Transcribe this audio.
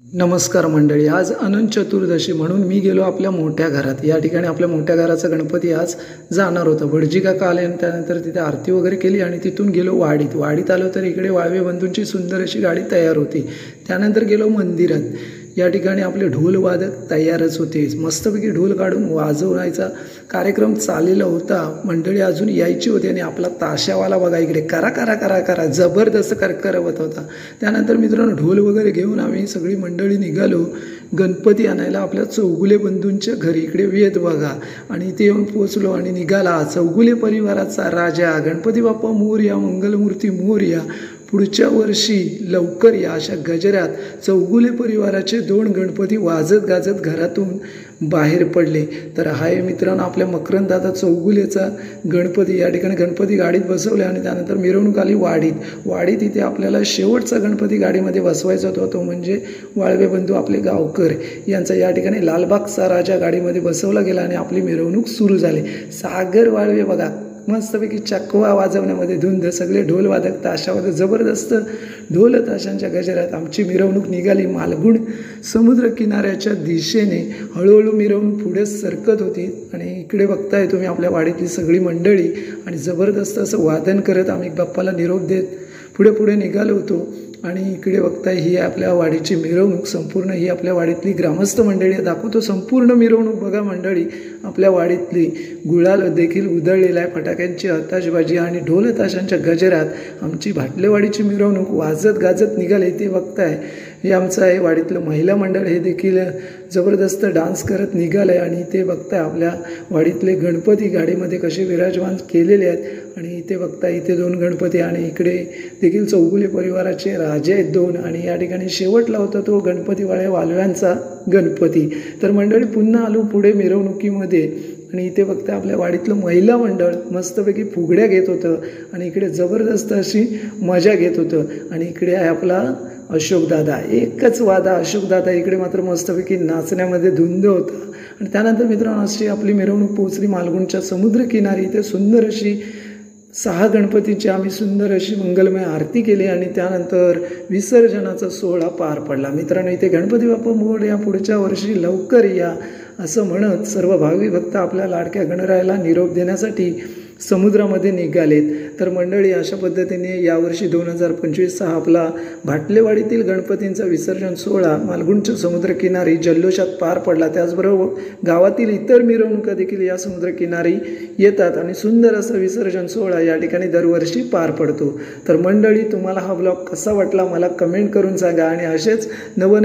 नमस्कार मंडळी, आज अनंत चतुर्दशी म्हणून मी गेलो आपल्या मोठ्या घरात। या ठिकाणी आपल्या मोठ्या घराचा गणपती आज जाणार होता। भटजी काका आले आणि त्यानंतर तिथे आरती वगैरे केली आणि तिथून गेलो वाडीत आलो तर इकडे वाळवे बंधूंची सुंदर अशी गाडी तयार होती। त्यानंतर गेलो मंदिरात। या ठिकाणी आपले ढोल वादक तयारच होते। मस्तपैकी ढोल काढून वाजवण्याचा कार्यक्रम चाललेला होता। मंडळी अजून यायची होती आणि आपला ताशावाला बघा इकडे करा करा करा करा जबरदस्त करकरवत होता। त्यानंतर मित्रांनो ढोल वगैरे घेऊन आम्ही सगळी मंडळी निघालो गणपती आणायला आपल्या चौगुले बंधूंच्या घरी। इकडे वेद बघा आणि इथे येऊन पोचलो आणि निघाला चौगुले परिवाराचा राजा गणपती बाप्पा मोरया, मंगलमूर्ती मोरया, पुढच्या वर्षी लवकर या अशा गजरात चौगुले परिवाराचे 2 गणपती वाजत गाजत घरातून बाहेर पडले। तर हा आहे मित्रांनो आपल्या मकरंदादा चौगुलेचा गणपती। या ठिकाणी गणपती गाडीत बसवले आणि त्यानंतर मिरवणूक आली वाडीत इथे आपल्याला शेवटचा गणपती गाडीमध्ये बसवायचा होता, तो म्हणजे वाळवे बंधू आपले गावकर यांचा। या ठिकाणी लालबागचा राजा गाडीमध्ये बसवला गेला आणि आपली मिरवणूक सुरू झाली। सागर वाळवे बघा मस्तपैकी चकवा वाजवण्यामध्ये धुंद, सगळे ढोल वादक ताशावादक जबरदस्त ढोल ताशांच्या गजरात आमची मिरवणूक निघाली मालगुण समुद्र किनाऱ्याच्या दिशेने। हळूहळू मिरवणूक पुढे सरकत होती आणि इकडे बघताय तुम्ही आपल्या वाडीतली सगळी मंडळी आणि जबरदस्त असं वादन करत आम्ही बाप्पाला निरोप देत पुढे निघालो होतो। आणि इकडे बघताय ही आपल्या वाडीची मिरवणूक, संपूर्ण ही आपल्या वाडीतली ग्रामस्थ मंडळी दाखवतो। संपूर्ण मिरवणूक बघा मंडळी आपल्या वाडीतली गुलाल देखील उधळलेला आहे, फटाक्यांची आताशबाजी आणि ढोल ताशांच्या गजरात आमची भाटलेवाडीची मिरवणूक वाजत गाजत निघाली। ते बघताय हे आमचं आहे वाडीतलं महिला मंडळ, हे देखील जबरदस्त डान्स करत निघालं आहे। आणि ते बघताय आपल्या वाडीतले गणपती गाडीमध्ये कसे विराजमान केलेले आहेत। आणि इथे बघताय इथे 2 गणपती आणि इकडे देखील चौगुले परिवाराचे राजे आहेत 2 आणि या ठिकाणी शेवटला होता तो गणपती वाळव्यांचा गणपती। तर मंडळी पुन्हा आलो पुढे मिरवणुकीमध्ये आणि इथे बघताय आपल्या वाडीतलं महिला मंडळ मस्तपैकी फुगड्या घेत होतं आणि इकडे जबरदस्त अशी मजा घेत होतं। आणि इकडे आहे आपला अशोकदादा, एकच वादा अशोकदादा इकडे मात्र मस्तपैकी नाचण्यामध्ये धुंद होता। आणि त्यानंतर मित्रांनो अशी आपली मिरवणूक पोहोचली मालगुणच्या समुद्रकिनारी। इथे सुंदर अशी 6 गणपतीची आम्ही सुंदर अशी मंगलमय आरती केली आणि त्यानंतर विसर्जनाचा सोहळा पार पडला। मित्रांनो इथे गणपती बाप्पा मोरया, पुढच्या वर्षी लवकर या असं म्हणत सर्व भाविक भक्त आपल्या लाडक्या गणरायाला निरोप देण्यासाठी समुद्रामध्ये निघालेत। तर मंडळी अशा पद्धतीने यावर्षी 2025 हा आपला भाटलेवाडीतील गणपतींचा विसर्जन सोहळा मालगुणच्या समुद्रकिनारी जल्लोषात पार पडला। त्याचबरोबर गावातील इतर मिरवणुका देखील या समुद्रकिनारी येतात आणि सुंदर असं विसर्जन सोहळा या ठिकाणी दरवर्षी पार पडतो। तर मंडळी तुम्हाला हा ब्लॉग कसा वाटला मला कमेंट करून सांगा आणि असेच नवनवीन